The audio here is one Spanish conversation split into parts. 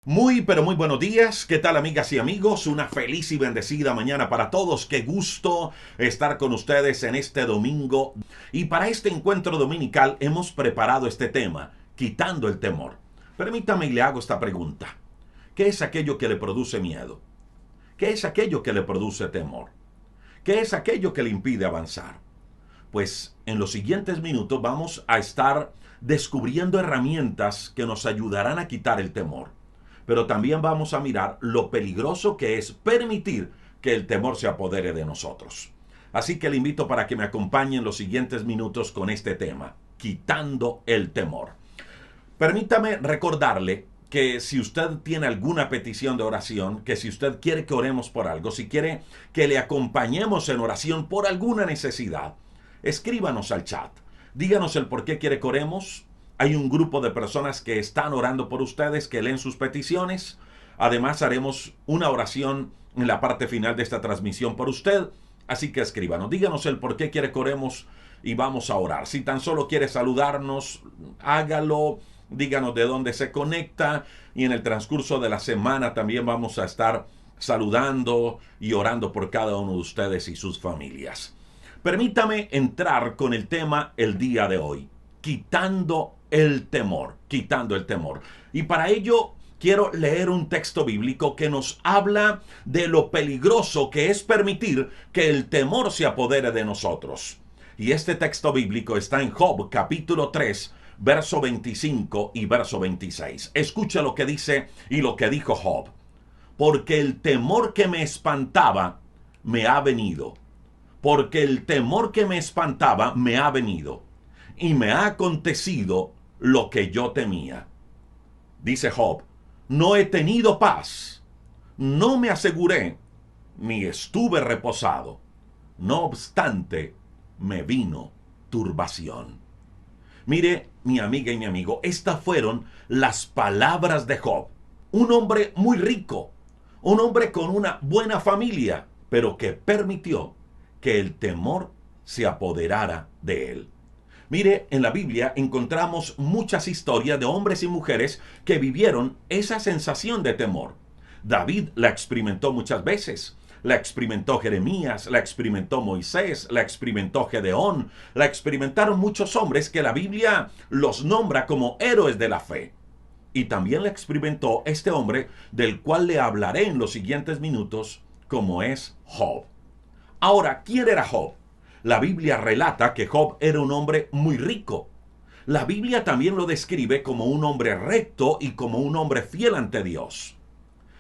Muy, pero muy buenos días. ¿Qué tal, amigas y amigos? Una feliz y bendecida mañana para todos. Qué gusto estar con ustedes en este domingo. Y para este encuentro dominical hemos preparado este tema, quitando el temor. Permítame y le hago esta pregunta. ¿Qué es aquello que le produce miedo? ¿Qué es aquello que le produce temor? ¿Qué es aquello que le impide avanzar? Pues en los siguientes minutos vamos a estar descubriendo herramientas que nos ayudarán a quitar el temor. Pero también vamos a mirar lo peligroso que es permitir que el temor se apodere de nosotros. Así que le invito para que me acompañe en los siguientes minutos con este tema, quitando el temor. Permítame recordarle que si usted tiene alguna petición de oración, que si usted quiere que oremos por algo, si quiere que le acompañemos en oración por alguna necesidad, escríbanos al chat. Díganos el por qué quiere que oremos. Hay un grupo de personas que están orando por ustedes, que leen sus peticiones. Además, haremos una oración en la parte final de esta transmisión por usted. Así que escríbanos, díganos el por qué quiere que oremos y vamos a orar. Si tan solo quiere saludarnos, hágalo. Díganos de dónde se conecta y en el transcurso de la semana también vamos a estar saludando y orando por cada uno de ustedes y sus familias. Permítame entrar con el tema el día de hoy, quitando el temor, quitando el temor. Y para ello quiero leer un texto bíblico que nos habla de lo peligroso que es permitir que el temor se apodere de nosotros. Y este texto bíblico está en Job capítulo 3, verso 25 y verso 26. Escucha lo que dice y lo que dijo Job. Porque el temor que me espantaba me ha venido. Porque el temor que me espantaba me ha venido. Y me ha acontecido lo que yo temía. Dice Job, no he tenido paz, no me aseguré, ni estuve reposado. No obstante, me vino turbación. Mire, mi amiga y mi amigo, estas fueron las palabras de Job. Un hombre muy rico, un hombre con una buena familia, pero que permitió que el temor se apoderara de él. Mire, en la Biblia encontramos muchas historias de hombres y mujeres que vivieron esa sensación de temor. David la experimentó muchas veces. La experimentó Jeremías, la experimentó Moisés, la experimentó Gedeón, la experimentaron muchos hombres que la Biblia los nombra como héroes de la fe. Y también la experimentó este hombre del cual le hablaré en los siguientes minutos, como es Job. Ahora, ¿quién era Job? La Biblia relata que Job era un hombre muy rico. La Biblia también lo describe como un hombre recto y como un hombre fiel ante Dios.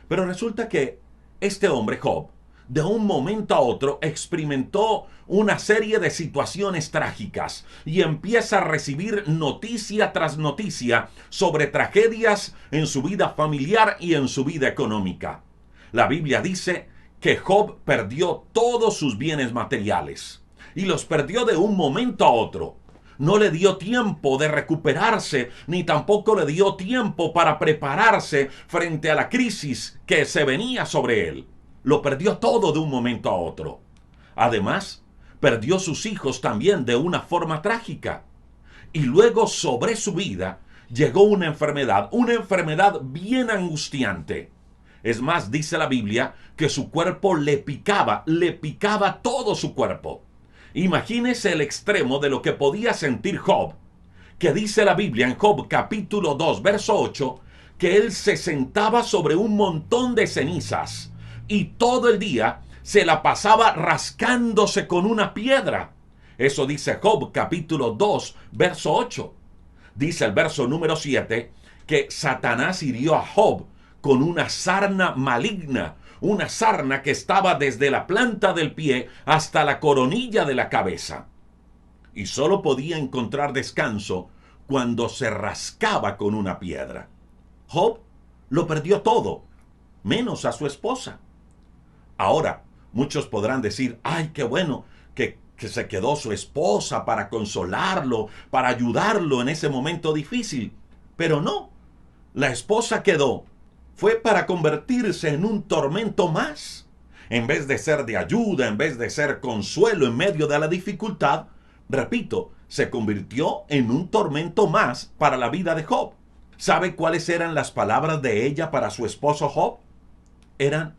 Pero resulta que este hombre, Job, de un momento a otro experimentó una serie de situaciones trágicas y empieza a recibir noticia tras noticia sobre tragedias en su vida familiar y en su vida económica. La Biblia dice que Job perdió todos sus bienes materiales y los perdió de un momento a otro. No le dio tiempo de recuperarse, ni tampoco le dio tiempo para prepararse frente a la crisis que se venía sobre él. Lo perdió todo de un momento a otro. Además, perdió sus hijos también de una forma trágica. Y luego sobre su vida llegó una enfermedad bien angustiante. Es más, dice la Biblia que su cuerpo le picaba todo su cuerpo. Imagínese el extremo de lo que podía sentir Job, que dice la Biblia en Job capítulo 2, verso 8, que él se sentaba sobre un montón de cenizas y todo el día se la pasaba rascándose con una piedra. Eso dice Job capítulo 2, verso 8. Dice el verso número 7 que Satanás hirió a Job con una sarna maligna, una sarna que estaba desde la planta del pie hasta la coronilla de la cabeza. Y solo podía encontrar descanso cuando se rascaba con una piedra. Job lo perdió todo, menos a su esposa. Ahora, muchos podrán decir, ay, qué bueno que se quedó su esposa para consolarlo, para ayudarlo en ese momento difícil. Pero no, la esposa quedó fue para convertirse en un tormento más. En vez de ser de ayuda, en vez de ser consuelo en medio de la dificultad, repito, se convirtió en un tormento más para la vida de Job. ¿Sabe cuáles eran las palabras de ella para su esposo Job? Eran,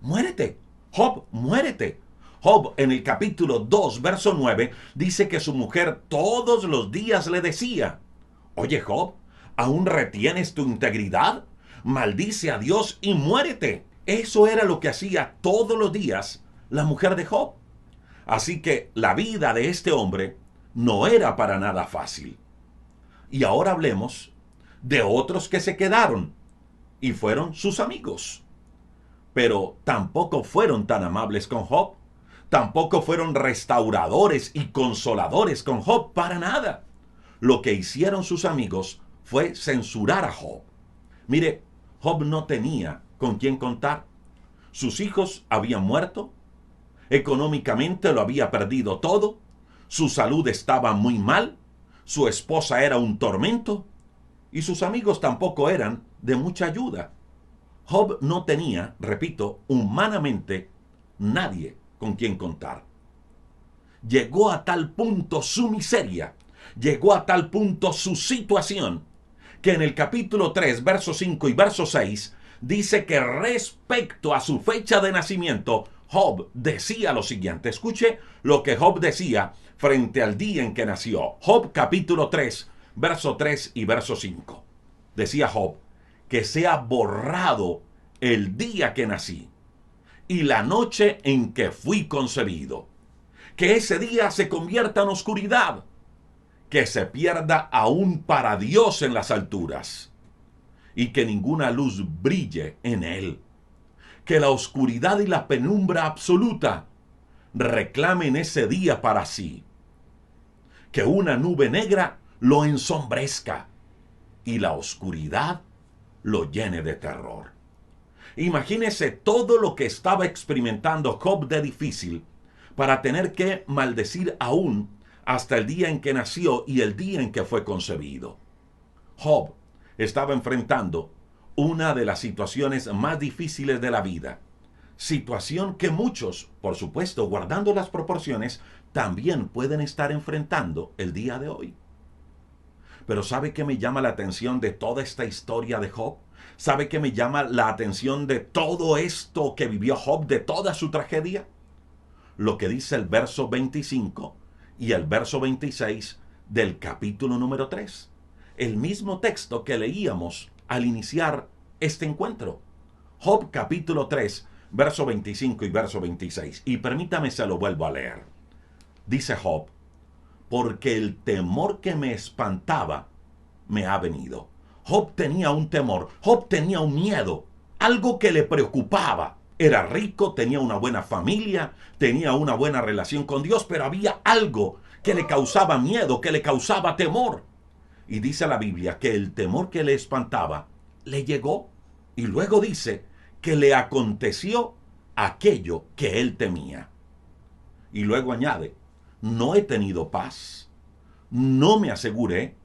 muérete, Job, muérete. Job en el capítulo 2, verso 9, dice que su mujer todos los días le decía, oye Job, ¿aún retienes tu integridad? Maldice a Dios y muérete. Eso era lo que hacía todos los días la mujer de Job. Así que la vida de este hombre no era para nada fácil. Y ahora hablemos de otros que se quedaron y fueron sus amigos. Pero tampoco fueron tan amables con Job. Tampoco fueron restauradores y consoladores con Job, para nada. Lo que hicieron sus amigos fue censurar a Job. Mire, Job no tenía con quién contar. Sus hijos habían muerto. Económicamente lo había perdido todo. Su salud estaba muy mal. Su esposa era un tormento. Y sus amigos tampoco eran de mucha ayuda. Job no tenía, repito, humanamente, nadie con quien contar. Llegó a tal punto su miseria, llegó a tal punto su situación, que en el capítulo 3, verso 5 y verso 6, dice que respecto a su fecha de nacimiento, Job decía lo siguiente. Escuche lo que Job decía frente al día en que nació. Job capítulo 3, verso 3 y verso 5. Decía Job, que sea borrado el día que nací y la noche en que fui concebido. Que ese día se convierta en oscuridad, que se pierda aún para Dios en las alturas, y que ninguna luz brille en él. Que la oscuridad y la penumbra absoluta reclamen ese día para sí. Que una nube negra lo ensombrezca y la oscuridad lo llene de terror. Imagínese todo lo que estaba experimentando Job de difícil para tener que maldecir aún hasta el día en que nació y el día en que fue concebido. Job estaba enfrentando una de las situaciones más difíciles de la vida. Situación que muchos, por supuesto, guardando las proporciones, también pueden estar enfrentando el día de hoy. Pero ¿sabe qué me llama la atención de toda esta historia de Job? ¿Sabe qué me llama la atención de todo esto que vivió Job, de toda su tragedia? Lo que dice el verso 25 y el verso 26 del capítulo número 3. El mismo texto que leíamos al iniciar este encuentro. Job capítulo 3, verso 25 y verso 26. Y permítame, se lo vuelvo a leer. Dice Job, porque el temor que me espantaba me ha venido. Job tenía un temor, Job tenía un miedo, algo que le preocupaba. Era rico, tenía una buena familia, tenía una buena relación con Dios, pero había algo que le causaba miedo, que le causaba temor. Y dice la Biblia que el temor que le espantaba le llegó, y luego dice que le aconteció aquello que él temía. Y luego añade, no he tenido paz, no me aseguré,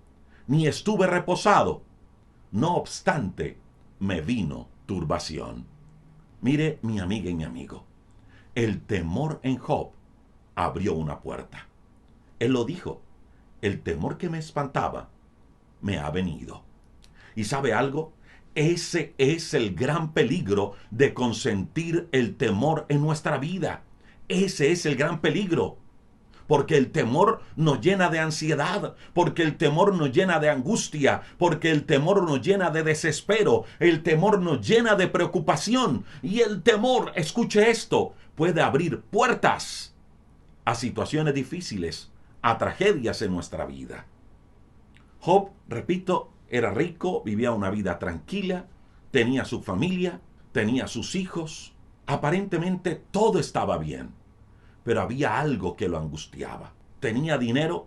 ni estuve reposado. No obstante, me vino turbación. Mire, mi amiga y mi amigo, el temor en Job abrió una puerta. Él lo dijo, el temor que me espantaba me ha venido. ¿Y sabe algo? Ese es el gran peligro de consentir el temor en nuestra vida. Ese es el gran peligro. Porque el temor nos llena de ansiedad, porque el temor nos llena de angustia, porque el temor nos llena de desespero, el temor nos llena de preocupación. Y el temor, escuche esto, puede abrir puertas a situaciones difíciles, a tragedias en nuestra vida. Job, repito, era rico, vivía una vida tranquila, tenía su familia, tenía sus hijos. Aparentemente todo estaba bien. Pero había algo que lo angustiaba. Tenía dinero,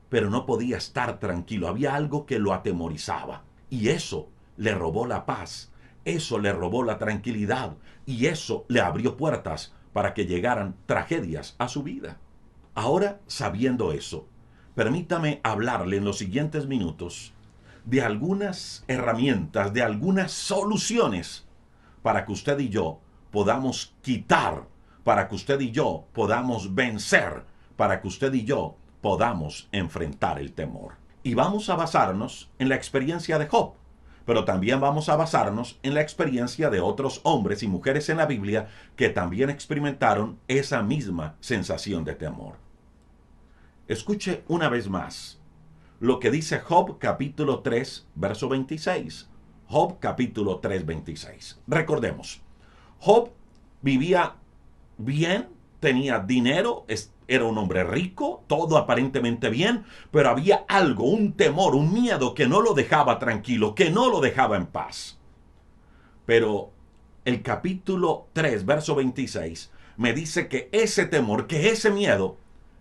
pero no podía estar tranquilo. Había algo que lo atemorizaba. Y eso le robó la paz. Eso le robó la tranquilidad. Y eso le abrió puertas para que llegaran tragedias a su vida. Ahora, sabiendo eso, permítame hablarle en los siguientes minutos de algunas herramientas, de algunas soluciones para que usted y yo podamos quitar, para que usted y yo podamos vencer, para que usted y yo podamos enfrentar el temor. Y vamos a basarnos en la experiencia de Job. pero también vamos a basarnos en la experiencia de otros hombres y mujeres en la Biblia que también experimentaron esa misma sensación de temor. Escuche una vez más lo que dice Job capítulo 3, verso 26. Job capítulo 3, 26. Recordemos, Job vivía bien, tenía dinero, era un hombre rico, todo aparentemente bien, pero había algo, un temor, un miedo que no lo dejaba tranquilo, que no lo dejaba en paz. Pero el capítulo 3, verso 26, me dice que ese temor, que ese miedo,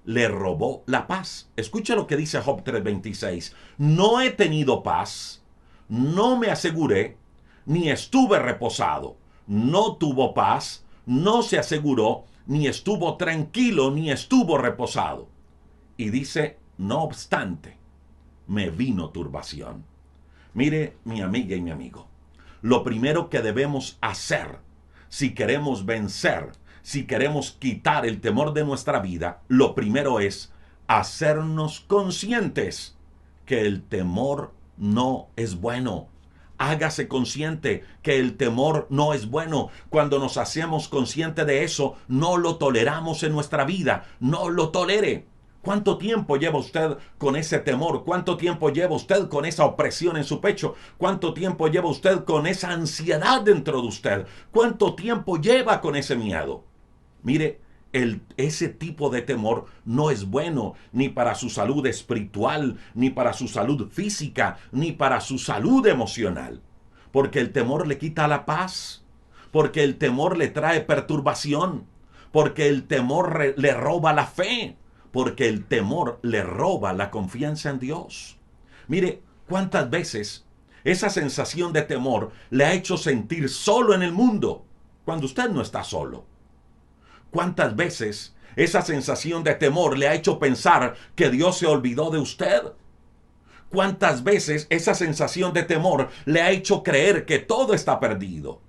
le robó la paz. Escucha lo que dice Job 3:26. No he tenido paz, no me aseguré, ni estuve reposado. No tuvo paz, no se aseguró, ni estuvo tranquilo, ni estuvo reposado. Y dice, no obstante, me vino turbación. Mire, mi amiga y mi amigo, lo primero que debemos hacer si queremos vencer, si queremos quitar el temor de nuestra vida, lo primero es hacernos conscientes que el temor no es bueno. Hágase consciente que el temor no es bueno. Cuando nos hacemos conscientes de eso, no lo toleramos en nuestra vida. No lo tolere. ¿Cuánto tiempo lleva usted con ese temor? ¿Cuánto tiempo lleva usted con esa opresión en su pecho? ¿Cuánto tiempo lleva usted con esa ansiedad dentro de usted? ¿Cuánto tiempo lleva con ese miedo? Mire, ese tipo de temor no es bueno ni para su salud espiritual, ni para su salud física, ni para su salud emocional. Porque el temor le quita la paz, porque el temor le trae perturbación, porque el temor le roba la fe, porque el temor le roba la confianza en Dios. Mire, ¿cuántas veces esa sensación de temor le ha hecho sentir solo en el mundo cuando usted no está solo? ¿Cuántas veces esa sensación de temor le ha hecho pensar que Dios se olvidó de usted? ¿Cuántas veces esa sensación de temor le ha hecho creer que todo está perdido?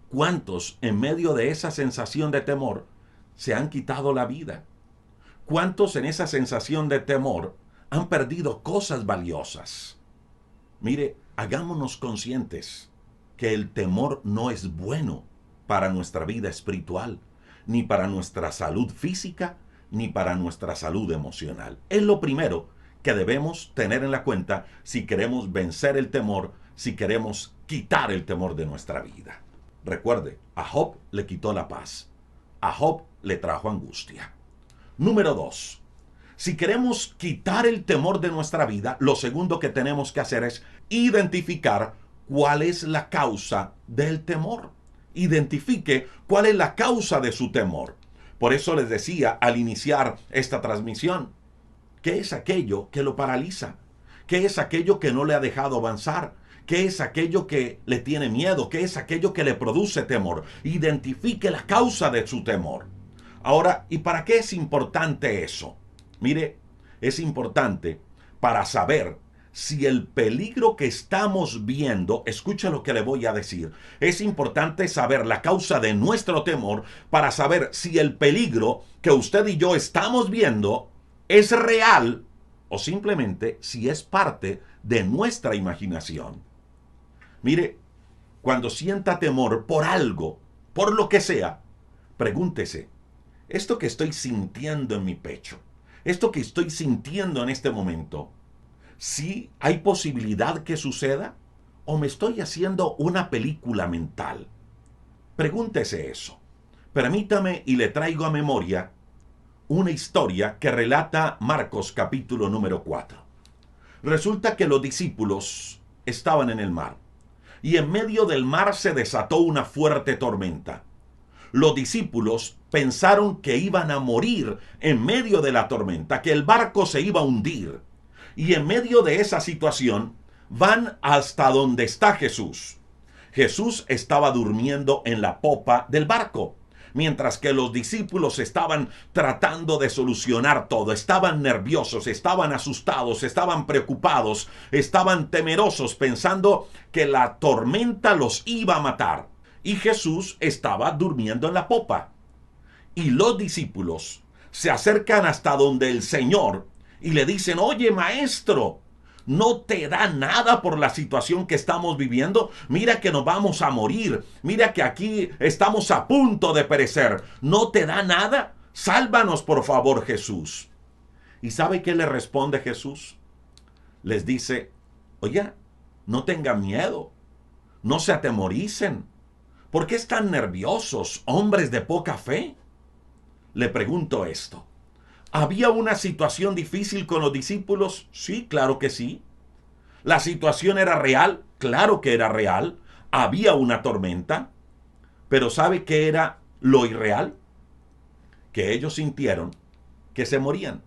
¿Cuántos en medio de esa sensación de temor se han quitado la vida? ¿Cuántos en esa sensación de temor han perdido cosas valiosas? Mire, hagámonos conscientes que el temor no es bueno para nuestra vida espiritual, ni para nuestra salud física, ni para nuestra salud emocional. Es lo primero que debemos tener en la cuenta si queremos vencer el temor, si queremos quitar el temor de nuestra vida. Recuerde, a Job le quitó la paz. A Job le trajo angustia. Número 2. Si queremos quitar el temor de nuestra vida, lo segundo que tenemos que hacer es identificar cuál es la causa del temor. Identifique cuál es la causa de su temor. Por eso les decía al iniciar esta transmisión, ¿qué es aquello que lo paraliza? ¿Qué es aquello que no le ha dejado avanzar? ¿Qué es aquello que le tiene miedo? ¿Qué es aquello que le produce temor? Identifique la causa de su temor. Ahora, ¿y para qué es importante eso? Mire, es importante para saber si el peligro que estamos viendo, escucha lo que le voy a decir, es importante saber la causa de nuestro temor para saber si el peligro que usted y yo estamos viendo es real o simplemente si es parte de nuestra imaginación. Mire, cuando sienta temor por algo, por lo que sea, pregúntese, ¿esto que estoy sintiendo en mi pecho, esto que estoy sintiendo en este momento, ¿sí hay posibilidad que suceda? ¿O me estoy haciendo una película mental? Pregúntese eso. Permítame y le traigo a memoria una historia que relata Marcos capítulo número 4. Resulta que los discípulos estaban en el mar y en medio del mar se desató una fuerte tormenta. Los discípulos pensaron que iban a morir en medio de la tormenta, que el barco se iba a hundir. Y en medio de esa situación van hasta donde está Jesús. Jesús estaba durmiendo en la popa del barco, mientras que los discípulos estaban tratando de solucionar todo. Estaban nerviosos, estaban asustados, estaban preocupados, estaban temerosos, pensando que la tormenta los iba a matar. Y Jesús estaba durmiendo en la popa. Y los discípulos se acercan hasta donde el Señor y le dicen, oye, maestro, ¿No te da nada por la situación que estamos viviendo? Mira que nos vamos a morir. Mira que aquí estamos a punto de perecer. ¿No te da nada? Sálvanos, por favor, Jesús. ¿Y sabe qué le responde Jesús? Les dice, oye, no tengan miedo. No se atemoricen. ¿Por qué están nerviosos, hombres de poca fe? Le pregunto esto. ¿Había una situación difícil con los discípulos? Sí, claro que sí. ¿La situación era real? Claro que era real. Había una tormenta. Pero ¿sabe qué era lo irreal? Que ellos sintieron que se morían.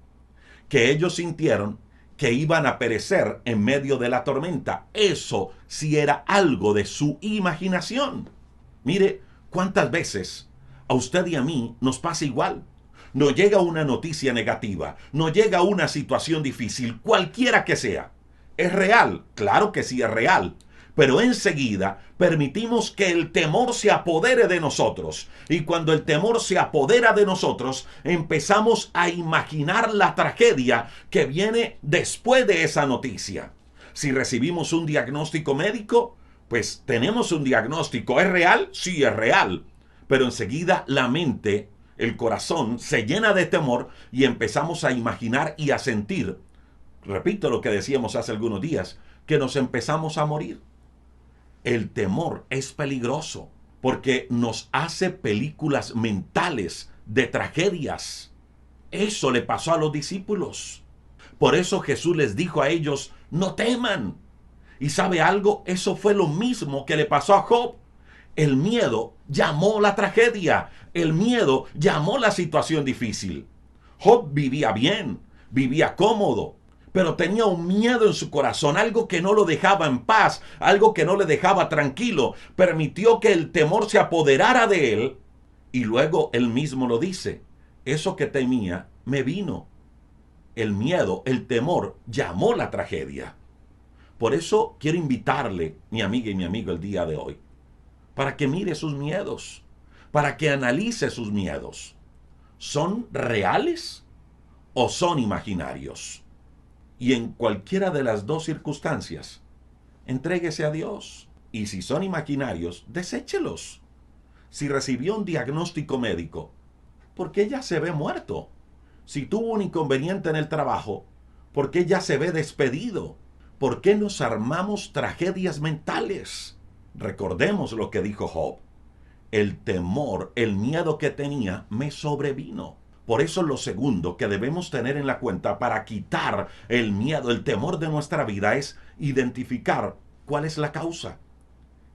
Que ellos sintieron que iban a perecer en medio de la tormenta. Eso sí era algo de su imaginación. Mire, ¿cuántas veces a usted y a mí nos pasa igual? Nos llega una noticia negativa, nos llega una situación difícil, cualquiera que sea. ¿Es real? Claro que sí es real. Pero enseguida permitimos que el temor se apodere de nosotros. Y cuando el temor se apodera de nosotros, empezamos a imaginar la tragedia que viene después de esa noticia. Si recibimos un diagnóstico médico, pues tenemos un diagnóstico. ¿Es real? Sí, es real. Pero enseguida la mente, el corazón, se llena de temor y empezamos a imaginar y a sentir, repito lo que decíamos hace algunos días, que nos empezamos a morir. El temor es peligroso porque nos hace películas mentales de tragedias. Eso le pasó a los discípulos. Por eso Jesús les dijo a ellos, no teman. ¿Y sabe algo? Eso fue lo mismo que le pasó a Job. El miedo llamó la tragedia. El miedo llamó la situación difícil. Job vivía bien, vivía cómodo, pero tenía un miedo en su corazón, algo que no lo dejaba en paz, algo que no le dejaba tranquilo. Permitió que el temor se apoderara de él y luego él mismo lo dice. Eso que temía me vino. El miedo, el temor llamó la tragedia. Por eso quiero invitarle, mi amiga y mi amigo, el día de hoy, para que mire sus miedos, para que analice sus miedos. ¿Son reales o son imaginarios? Y en cualquiera de las dos circunstancias, entréguese a Dios. Y si son imaginarios, deséchelos. Si recibió un diagnóstico médico, ¿por qué ya se ve muerto? Si tuvo un inconveniente en el trabajo, ¿por qué ya se ve despedido? ¿Por qué nos armamos tragedias mentales? Recordemos lo que dijo Job. El temor, el miedo que tenía, me sobrevino. Por eso lo segundo que debemos tener en la cuenta para quitar el miedo, el temor de nuestra vida es identificar cuál es la causa.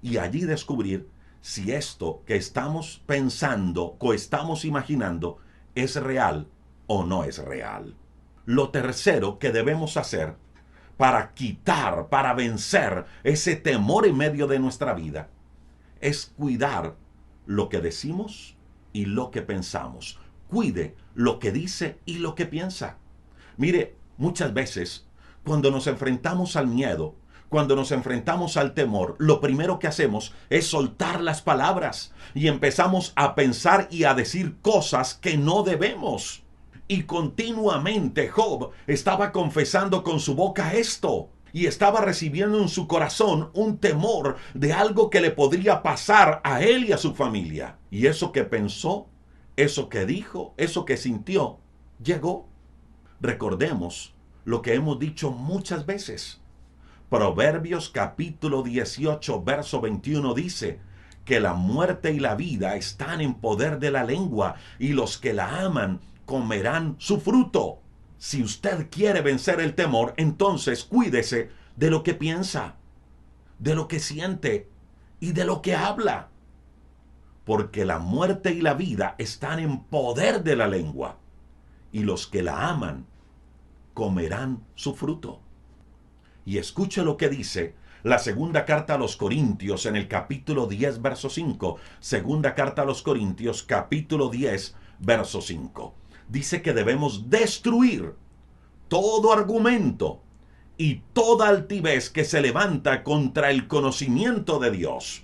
Y allí descubrir si esto que estamos pensando o estamos imaginando es real o no es real. Lo tercero que debemos hacer para quitar, para vencer ese temor en medio de nuestra vida, es cuidar lo que decimos y lo que pensamos. Cuide lo que dice y lo que piensa. Mire, muchas veces, cuando nos enfrentamos al miedo, cuando nos enfrentamos al temor, lo primero que hacemos es soltar las palabras y empezamos a pensar y a decir cosas que no debemos. Y continuamente Job estaba confesando con su boca esto. Y estaba recibiendo en su corazón un temor de algo que le podría pasar a él y a su familia. Y eso que pensó, eso que dijo, eso que sintió, llegó. Recordemos lo que hemos dicho muchas veces. Proverbios capítulo 18, verso 21 dice que la muerte y la vida están en poder de la lengua y los que la aman comerán su fruto. Si usted quiere vencer el temor, entonces cuídese de lo que piensa, de lo que siente y de lo que habla. Porque la muerte y la vida están en poder de la lengua, y los que la aman comerán su fruto. Y escuche lo que dice la segunda carta a los Corintios en el capítulo 10, verso 5. Segunda carta a los Corintios, capítulo 10, verso 5. Dice que debemos destruir todo argumento y toda altivez que se levanta contra el conocimiento de Dios.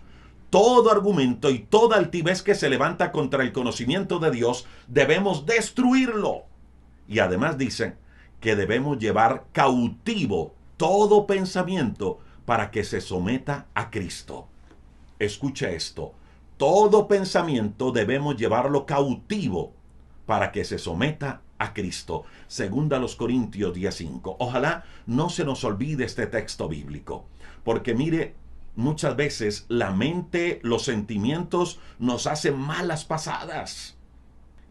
Todo argumento y toda altivez que se levanta contra el conocimiento de Dios, debemos destruirlo. Y además dice que debemos llevar cautivo todo pensamiento para que se someta a Cristo. Escuche esto. Todo pensamiento debemos llevarlo cautivo para que se someta a Cristo. Segunda a los Corintios 10:5. Ojalá no se nos olvide este texto bíblico. Porque mire, muchas veces la mente, los sentimientos nos hacen malas pasadas.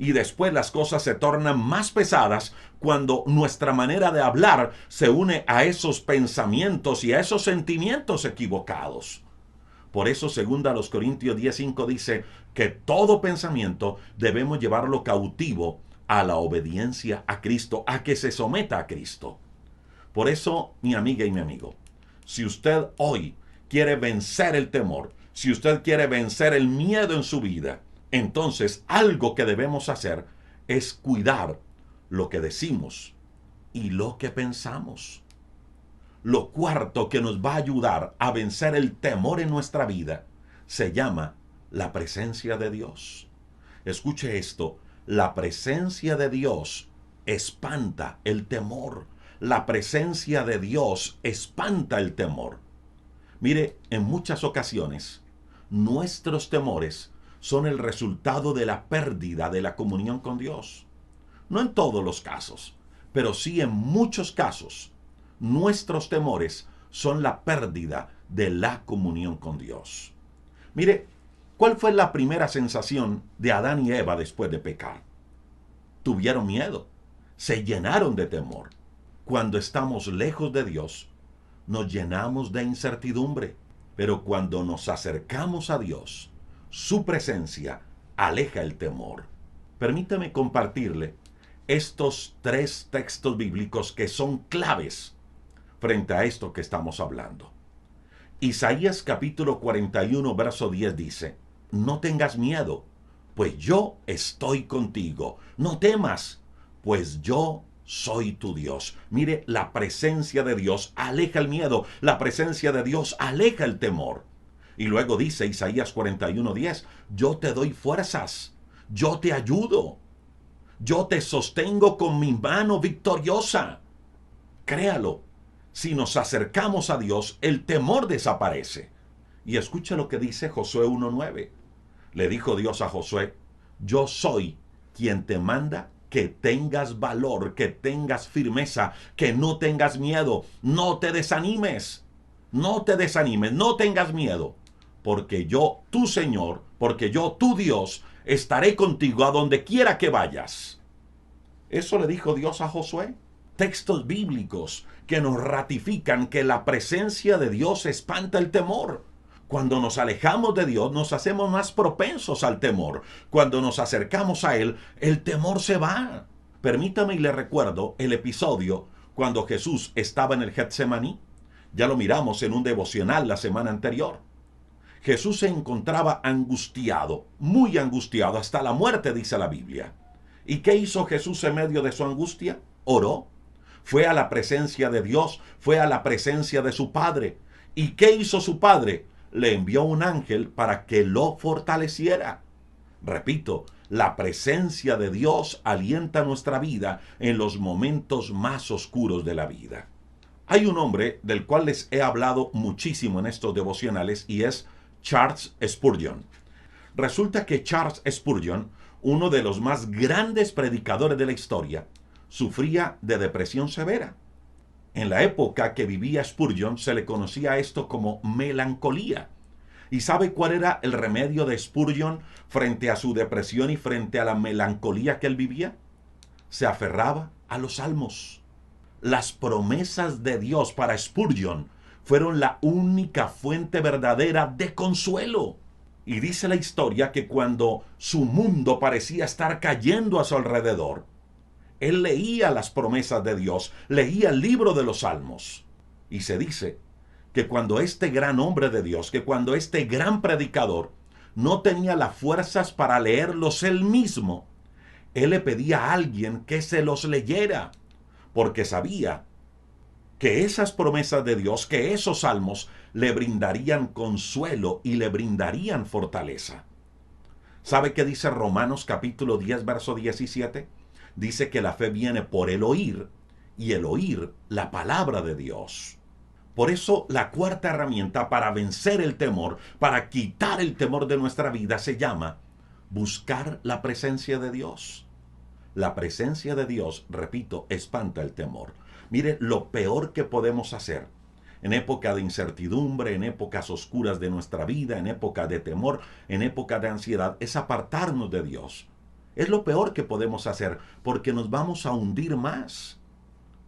Y después las cosas se tornan más pesadas cuando nuestra manera de hablar se une a esos pensamientos y a esos sentimientos equivocados. Por eso, segunda a los Corintios 10:5 dice que todo pensamiento debemos llevarlo cautivo a la obediencia a Cristo, a que se someta a Cristo. Por eso, mi amiga y mi amigo, si usted hoy quiere vencer el temor, si usted quiere vencer el miedo en su vida, entonces algo que debemos hacer es cuidar lo que decimos y lo que pensamos. Lo cuarto que nos va a ayudar a vencer el temor en nuestra vida se llama la presencia de Dios. Escuche esto, la presencia de Dios espanta el temor. La presencia de Dios espanta el temor. Mire, en muchas ocasiones, nuestros temores son el resultado de la pérdida de la comunión con Dios. No en todos los casos, pero sí en muchos casos, nuestros temores son la pérdida de la comunión con Dios. Mire, ¿cuál fue la primera sensación de Adán y Eva después de pecar? Tuvieron miedo, se llenaron de temor. Cuando estamos lejos de Dios, nos llenamos de incertidumbre, pero cuando nos acercamos a Dios, su presencia aleja el temor. Permítame compartirle estos 3 textos bíblicos que son claves frente a esto que estamos hablando. Isaías capítulo 41, verso 10 dice, no tengas miedo, pues yo estoy contigo. No temas, pues yo soy tu Dios. Mire, la presencia de Dios aleja el miedo, la presencia de Dios aleja el temor. Y luego dice Isaías 41:10, yo te doy fuerzas, yo te ayudo, yo te sostengo con mi mano victoriosa. Créalo, si nos acercamos a Dios, el temor desaparece. Y escucha lo que dice Josué 1:9. Le dijo Dios a Josué, yo soy quien te manda que tengas valor, que tengas firmeza, que no tengas miedo, no te desanimes, no tengas miedo. Porque yo, tu Señor, porque yo, tu Dios, estaré contigo a donde quiera que vayas. Eso le dijo Dios a Josué. Textos bíblicos que nos ratifican que la presencia de Dios espanta el temor. Cuando nos alejamos de Dios, nos hacemos más propensos al temor. Cuando nos acercamos a Él, el temor se va. Permítame y le recuerdo el episodio cuando Jesús estaba en el Getsemaní. Ya lo miramos en un devocional la semana anterior. Jesús se encontraba angustiado, muy angustiado, hasta la muerte, dice la Biblia. ¿Y qué hizo Jesús en medio de su angustia? Oró. Fue a la presencia de Dios, fue a la presencia de su Padre. ¿Y qué hizo su Padre? Le envió un ángel para que lo fortaleciera. Repito, la presencia de Dios alienta nuestra vida en los momentos más oscuros de la vida. Hay un hombre del cual les he hablado muchísimo en estos devocionales y es Charles Spurgeon. Resulta que Charles Spurgeon, uno de los más grandes predicadores de la historia, sufría de depresión severa. En la época que vivía Spurgeon se le conocía a esto como melancolía. ¿Y sabe cuál era el remedio de Spurgeon frente a su depresión y frente a la melancolía que él vivía? Se aferraba a los salmos. Las promesas de Dios para Spurgeon fueron la única fuente verdadera de consuelo. Y dice la historia que cuando su mundo parecía estar cayendo a su alrededor, él leía las promesas de Dios, leía el libro de los Salmos. Y se dice que cuando este gran hombre de Dios, que cuando este gran predicador no tenía las fuerzas para leerlos él mismo, él le pedía a alguien que se los leyera, porque sabía que esas promesas de Dios, que esos salmos le brindarían consuelo y le brindarían fortaleza. ¿Sabe qué dice Romanos capítulo 10, verso 17? Dice que la fe viene por el oír y el oír la palabra de Dios. Por eso la cuarta herramienta para vencer el temor, para quitar el temor de nuestra vida, se llama buscar la presencia de Dios. La presencia de Dios, repito, espanta el temor. Mire, lo peor que podemos hacer en época de incertidumbre, en épocas oscuras de nuestra vida, en época de temor, en época de ansiedad, es apartarnos de Dios. Es lo peor que podemos hacer porque nos vamos a hundir más.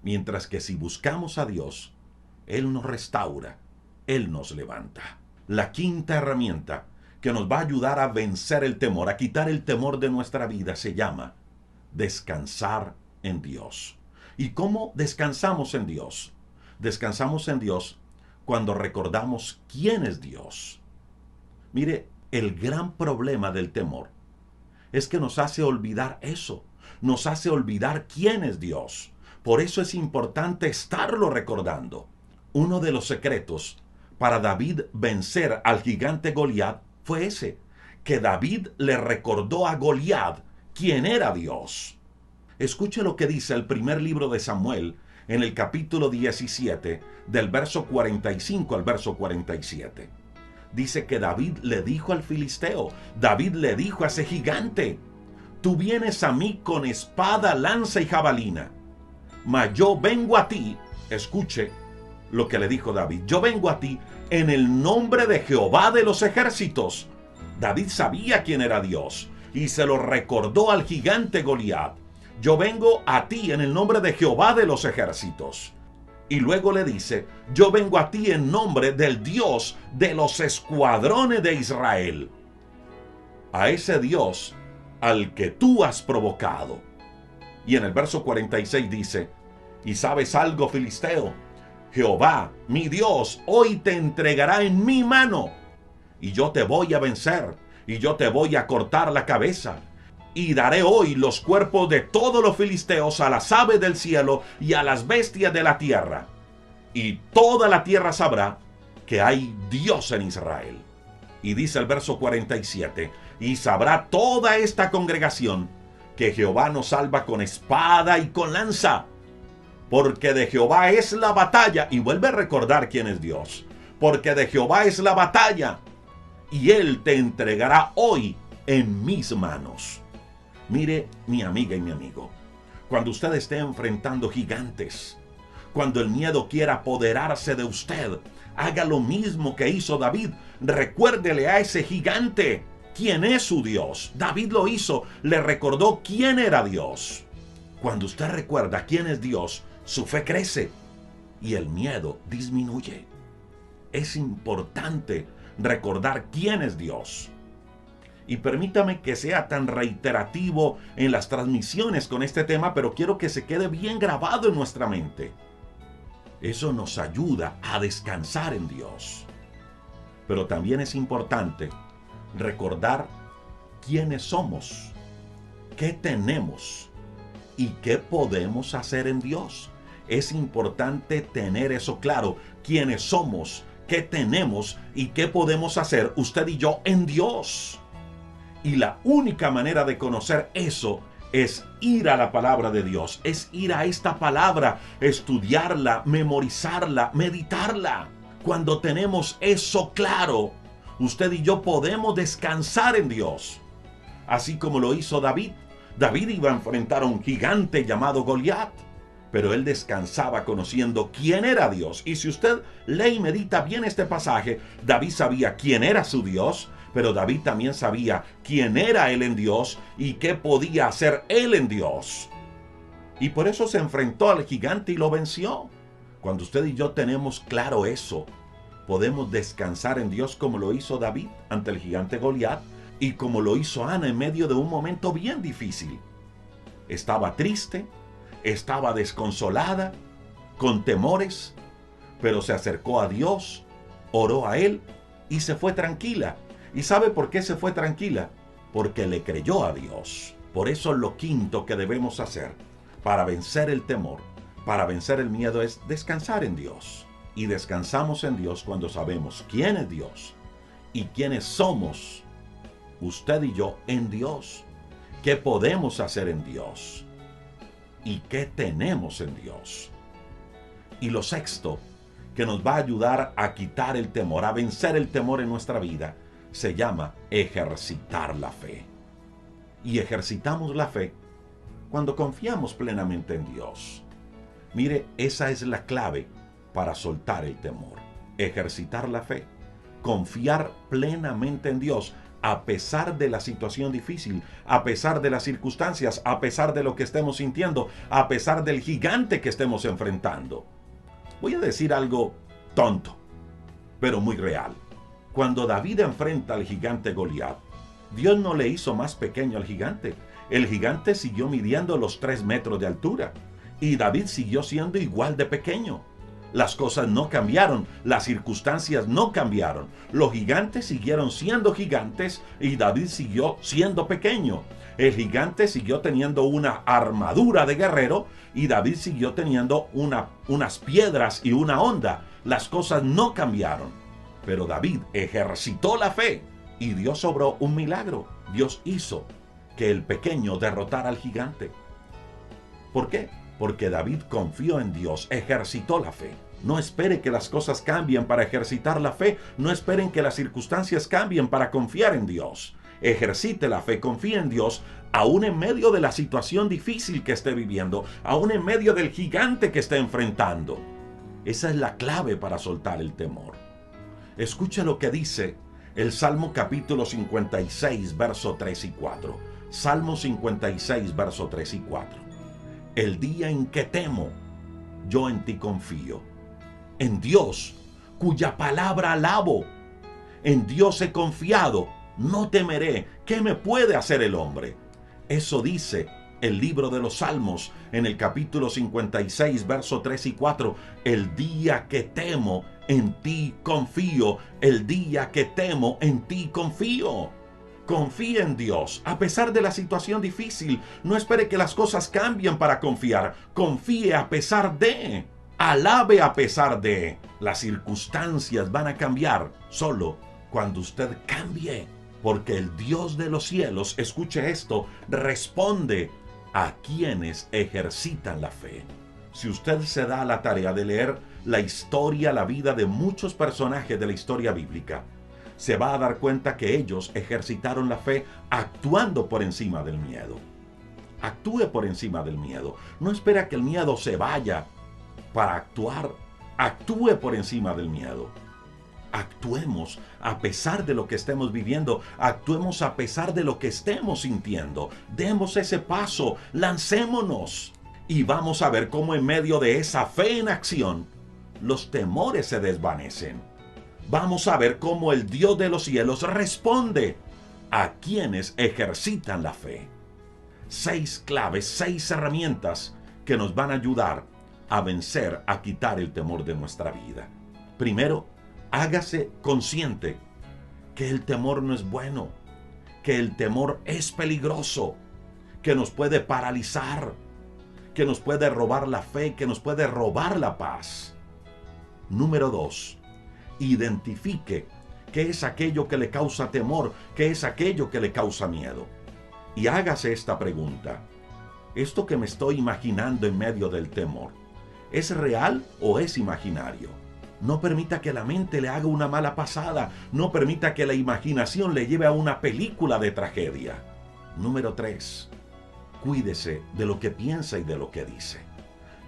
Mientras que si buscamos a Dios, Él nos restaura, Él nos levanta. La quinta herramienta que nos va a ayudar a vencer el temor, a quitar el temor de nuestra vida, se llama descansar en Dios. ¿Y cómo descansamos en Dios? Descansamos en Dios cuando recordamos quién es Dios. Mire, el gran problema del temor es que nos hace olvidar eso, nos hace olvidar quién es Dios. Por eso es importante estarlo recordando. Uno de los secretos para David vencer al gigante Goliat fue ese, que David le recordó a Goliat quién era Dios. Escuche lo que dice el primer libro de Samuel en el capítulo 17, del verso 45 al verso 47. Dice que David le dijo al filisteo, David le dijo a ese gigante, tú vienes a mí con espada, lanza y jabalina, mas yo vengo a ti, escuche lo que le dijo David, yo vengo a ti en el nombre de Jehová de los ejércitos. David sabía quién era Dios y se lo recordó al gigante Goliat. Yo vengo a ti en el nombre de Jehová de los ejércitos. Y luego le dice, yo vengo a ti en nombre del Dios de los escuadrones de Israel. A ese Dios al que tú has provocado. Y en el verso 46 dice, ¿y sabes algo, filisteo? Jehová, mi Dios, hoy te entregará en mi mano, y yo te voy a vencer, y yo te voy a cortar la cabeza, y daré hoy los cuerpos de todos los filisteos a las aves del cielo y a las bestias de la tierra, y toda la tierra sabrá que hay Dios en Israel. Y dice el verso 47, y sabrá toda esta congregación que Jehová nos salva con espada y con lanza, porque de Jehová es la batalla. Y vuelve a recordar quién es Dios. Porque de Jehová es la batalla, y Él te entregará hoy en mis manos. Mire, mi amiga y mi amigo, cuando usted esté enfrentando gigantes, cuando el miedo quiera apoderarse de usted, haga lo mismo que hizo David. Recuérdele a ese gigante quién es su Dios. David lo hizo, le recordó quién era Dios. Cuando usted recuerda quién es Dios, su fe crece y el miedo disminuye. Es importante recordar quién es Dios. Y permítame que sea tan reiterativo en las transmisiones con este tema, pero quiero que se quede bien grabado en nuestra mente. Eso nos ayuda a descansar en Dios. Pero también es importante recordar quiénes somos, qué tenemos y qué podemos hacer en Dios. Es importante tener eso claro, quiénes somos, qué tenemos y qué podemos hacer usted y yo en Dios. Y la única manera de conocer eso es ir a la palabra de Dios, es ir a esta palabra, estudiarla, memorizarla, meditarla. Cuando tenemos eso claro, usted y yo podemos descansar en Dios. Así como lo hizo David. David iba a enfrentar a un gigante llamado Goliat, pero él descansaba conociendo quién era Dios. Y si usted lee y medita bien este pasaje, David sabía quién era su Dios, pero David también sabía quién era él en Dios y qué podía hacer él en Dios. Y por eso se enfrentó al gigante y lo venció. Cuando usted y yo tenemos claro eso, podemos descansar en Dios como lo hizo David ante el gigante Goliat y como lo hizo Ana en medio de un momento bien difícil. Estaba triste, estaba desconsolada, con temores, pero se acercó a Dios, oró a Él y se fue tranquila. ¿Y sabe por qué se fue tranquila? Porque le creyó a Dios. Por eso lo quinto que debemos hacer para vencer el temor, para vencer el miedo, es descansar en Dios. Y descansamos en Dios cuando sabemos quién es Dios y quiénes somos usted y yo en Dios. ¿Qué podemos hacer en Dios? ¿Y qué tenemos en Dios? Y lo sexto que nos va a ayudar a quitar el temor, a vencer el temor en nuestra vida, se llama ejercitar la fe. Y ejercitamos la fe cuando confiamos plenamente en Dios. Mire, esa es la clave para soltar el temor. Ejercitar la fe. Confiar plenamente en Dios a pesar de la situación difícil, a pesar de las circunstancias, a pesar de lo que estemos sintiendo, a pesar del gigante que estemos enfrentando. Voy a decir algo tonto, pero muy real. Cuando David enfrenta al gigante Goliat, Dios no le hizo más pequeño al gigante. El gigante siguió midiendo los 3 metros de altura y David siguió siendo igual de pequeño. Las cosas no cambiaron, las circunstancias no cambiaron. Los gigantes siguieron siendo gigantes y David siguió siendo pequeño. El gigante siguió teniendo una armadura de guerrero y David siguió teniendo unas piedras y una honda. Las cosas no cambiaron. Pero David ejercitó la fe y Dios obró un milagro. Dios hizo que el pequeño derrotara al gigante. ¿Por qué? Porque David confió en Dios, ejercitó la fe. No espere que las cosas cambien para ejercitar la fe. No esperen que las circunstancias cambien para confiar en Dios. Ejercite la fe, confíe en Dios, aún en medio de la situación difícil que esté viviendo, aún en medio del gigante que esté enfrentando. Esa es la clave para soltar el temor. Escucha lo que dice el Salmo capítulo 56, verso 3 y 4. Salmo 56, verso 3 y 4. El día en que temo, yo en ti confío. En Dios, cuya palabra alabo. En Dios he confiado, no temeré. ¿Qué me puede hacer el hombre? Eso dice el libro de los Salmos en el capítulo 56, verso 3 y 4. El día que temo, en ti confío. El día que temo, en ti confío. Confíe en Dios, a pesar de la situación difícil. No espere que las cosas cambien para confiar. Confíe a pesar de. Alabe a pesar de. Las circunstancias van a cambiar solo cuando usted cambie. Porque el Dios de los cielos, escuche esto, responde a quienes ejercitan la fe. Si usted se da a la tarea de leer la historia, la vida de muchos personajes de la historia bíblica, se va a dar cuenta que ellos ejercitaron la fe actuando por encima del miedo. Actúe por encima del miedo. No espera que el miedo se vaya para actuar. Actúe por encima del miedo. Actuemos a pesar de lo que estemos viviendo. Actuemos a pesar de lo que estemos sintiendo. Demos ese paso. Lancémonos. Y vamos a ver cómo en medio de esa fe en acción, los temores se desvanecen. Vamos a ver cómo el Dios de los cielos responde a quienes ejercitan la fe. 6 claves, 6 herramientas que nos van a ayudar a vencer, a quitar el temor de nuestra vida. Primero, hágase consciente que el temor no es bueno, que el temor es peligroso, que nos puede paralizar, que nos puede robar la fe, que nos puede robar la paz. Número 2. Identifique qué es aquello que le causa temor, qué es aquello que le causa miedo. Y hágase esta pregunta. ¿Esto que me estoy imaginando en medio del temor, es real o es imaginario? No permita que la mente le haga una mala pasada. No permita que la imaginación le lleve a una película de tragedia. Número 3. Cuídese de lo que piensa y de lo que dice.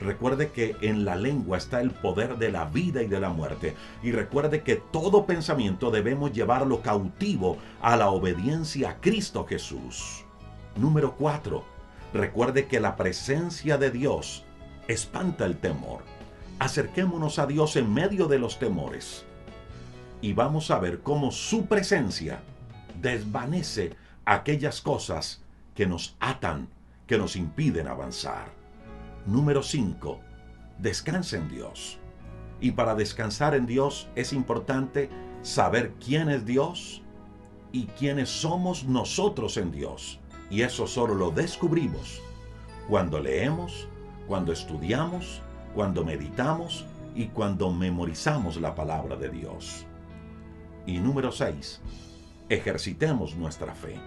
Recuerde que en la lengua está el poder de la vida y de la muerte. Y recuerde que todo pensamiento debemos llevarlo cautivo a la obediencia a Cristo Jesús. Número 4. Recuerde que la presencia de Dios espanta el temor. Acerquémonos a Dios en medio de los temores. Y vamos a ver cómo su presencia desvanece aquellas cosas que nos atan, que nos impiden avanzar. Número 5. Descanse en Dios. Y para descansar en Dios es importante saber quién es Dios y quiénes somos nosotros en Dios. Y eso solo lo descubrimos cuando leemos, cuando estudiamos, cuando meditamos y cuando memorizamos la palabra de Dios. Y número 6. Ejercitemos nuestra fe.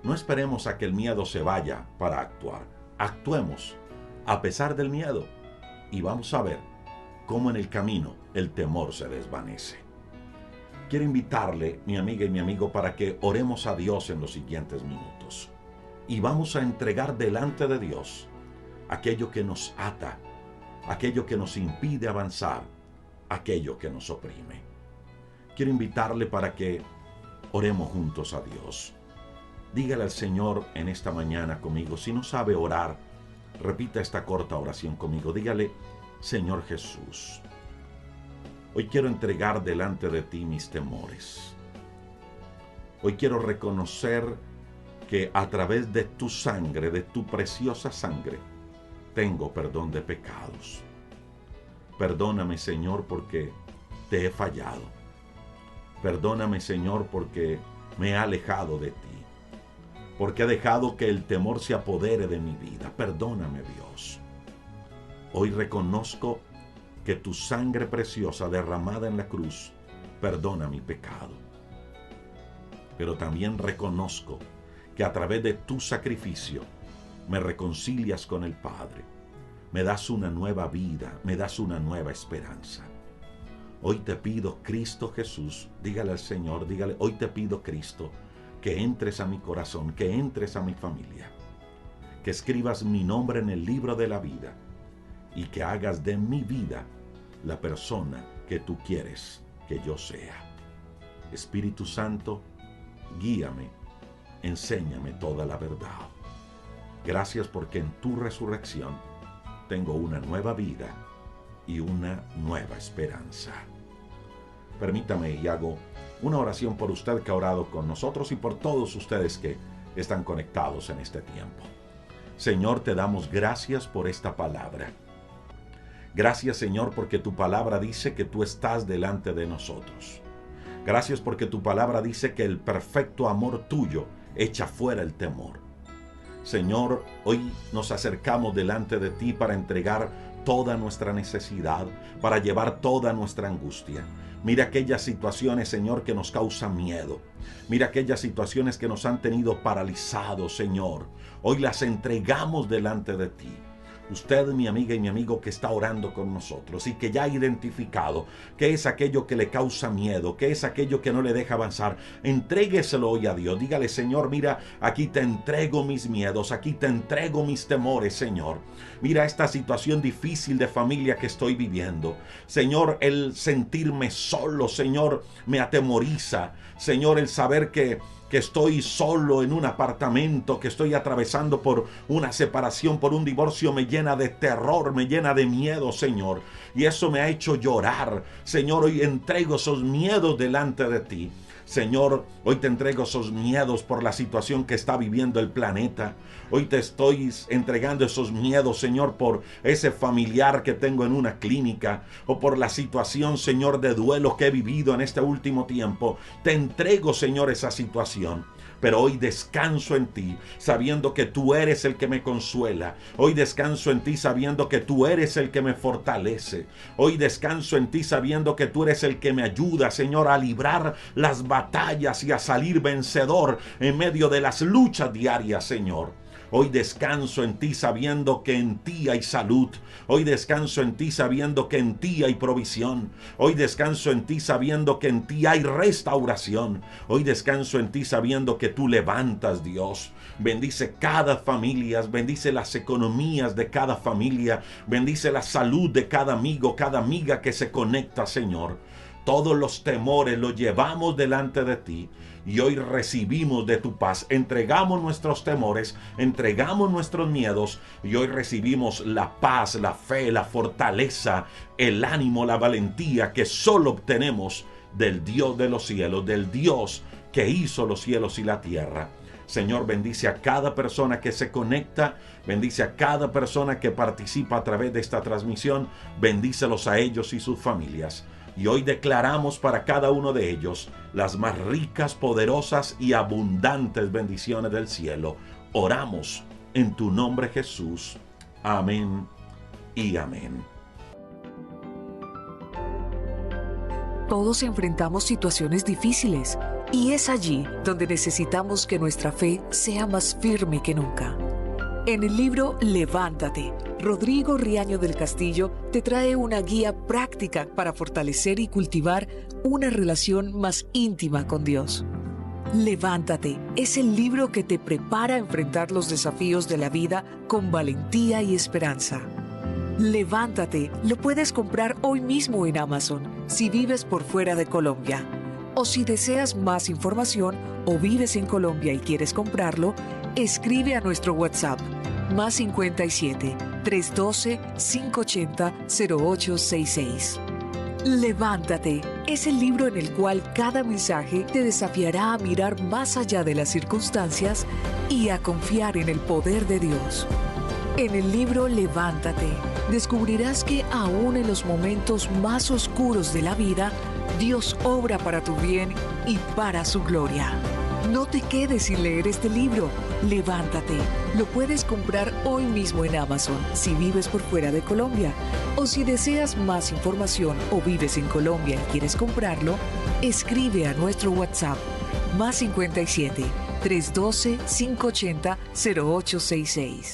No esperemos a que el miedo se vaya para actuar. Actuemos a pesar del miedo y vamos a ver cómo en el camino el temor se desvanece. Quiero invitarle, mi amiga y mi amigo, para que oremos a Dios en los siguientes minutos. Y vamos a entregar delante de Dios aquello que nos ata, aquello que nos impide avanzar, aquello que nos oprime. Quiero invitarle para que oremos juntos a Dios. Dígale al Señor en esta mañana conmigo. Si no sabe orar, repita esta corta oración conmigo. Dígale: Señor Jesús, hoy quiero entregar delante de ti mis temores. Hoy quiero reconocer que a través de tu sangre, de tu preciosa sangre, tengo perdón de pecados. Perdóname, Señor, porque te he fallado. Perdóname, Señor, porque me he alejado de ti. Porque he dejado que el temor se apodere de mi vida. Perdóname, Dios. Hoy reconozco que tu sangre preciosa derramada en la cruz perdona mi pecado. Pero también reconozco que a través de tu sacrificio me reconcilias con el Padre. Me das una nueva vida, me das una nueva esperanza. Hoy te pido, Cristo Jesús, dígale al Señor, dígale: hoy te pido, Cristo, que entres a mi corazón, que entres a mi familia, que escribas mi nombre en el libro de la vida y que hagas de mi vida la persona que tú quieres que yo sea. Espíritu Santo, guíame, enséñame toda la verdad. Gracias porque en tu resurrección tengo una nueva vida y una nueva esperanza. Permítame y hago una oración por usted que ha orado con nosotros y por todos ustedes que están conectados en este tiempo. Señor, te damos gracias por esta palabra. Gracias, Señor, porque tu palabra dice que tú estás delante de nosotros. Gracias porque tu palabra dice que el perfecto amor tuyo echa fuera el temor. Señor, hoy nos acercamos delante de ti para entregar toda nuestra necesidad, para llevar toda nuestra angustia. Mira aquellas situaciones, Señor, que nos causan miedo. Mira aquellas situaciones que nos han tenido paralizados, Señor. Hoy las entregamos delante de ti. Usted, mi amiga y mi amigo que está orando con nosotros y que ya ha identificado qué es aquello que le causa miedo, qué es aquello que no le deja avanzar, entrégueselo hoy a Dios. Dígale: Señor, mira, aquí te entrego mis miedos, aquí te entrego mis temores, Señor. Mira esta situación difícil de familia que estoy viviendo. Señor, el sentirme solo, Señor, me atemoriza. Señor, el saber que estoy solo en un apartamento, que estoy atravesando por una separación, por un divorcio, me llena de terror, me llena de miedo, Señor. Y eso me ha hecho llorar. Señor, hoy entrego esos miedos delante de ti. Señor, hoy te entrego esos miedos por la situación que está viviendo el planeta. Hoy te estoy entregando esos miedos, Señor, por ese familiar que tengo en una clínica o por la situación, Señor, de duelo que he vivido en este último tiempo. Te entrego, Señor, esa situación. Pero hoy descanso en ti, sabiendo que tú eres el que me consuela. Hoy descanso en ti, sabiendo que tú eres el que me fortalece. Hoy descanso en ti, sabiendo que tú eres el que me ayuda, Señor, a librar las batallas y a salir vencedor en medio de las luchas diarias, Señor. Hoy descanso en ti sabiendo que en ti hay salud. Hoy descanso en ti sabiendo que en ti hay provisión. Hoy descanso en ti sabiendo que en ti hay restauración. Hoy descanso en ti sabiendo que tú levantas, Dios. Bendice cada familia, bendice las economías de cada familia, bendice la salud de cada amigo, cada amiga que se conecta, Señor. Todos los temores los llevamos delante de ti y hoy recibimos de tu paz. Entregamos nuestros temores, entregamos nuestros miedos y hoy recibimos la paz, la fe, la fortaleza, el ánimo, la valentía que solo obtenemos del Dios de los cielos, del Dios que hizo los cielos y la tierra. Señor, bendice a cada persona que se conecta, bendice a cada persona que participa a través de esta transmisión, bendícelos a ellos y sus familias. Y hoy declaramos para cada uno de ellos las más ricas, poderosas y abundantes bendiciones del cielo. Oramos en tu nombre, Jesús. Amén y amén. Todos enfrentamos situaciones difíciles y es allí donde necesitamos que nuestra fe sea más firme que nunca. En el libro Levántate, Rodrigo Riaño del Castillo te trae una guía práctica para fortalecer y cultivar una relación más íntima con Dios. Levántate es el libro que te prepara a enfrentar los desafíos de la vida con valentía y esperanza. Levántate lo puedes comprar hoy mismo en Amazon si vives por fuera de Colombia. O si deseas más información o vives en Colombia y quieres comprarlo, escribe a nuestro WhatsApp más 57 312 580 0866. Levántate es el libro en el cual cada mensaje te desafiará a mirar más allá de las circunstancias y a confiar en el poder de Dios. En el libro Levántate descubrirás que aún en los momentos más oscuros de la vida, Dios obra para tu bien y para su gloria. No te quedes sin leer este libro. Levántate. Lo puedes comprar hoy mismo en Amazon si vives por fuera de Colombia. O si deseas más información o vives en Colombia y quieres comprarlo, escribe a nuestro WhatsApp más 57 312 580 0866.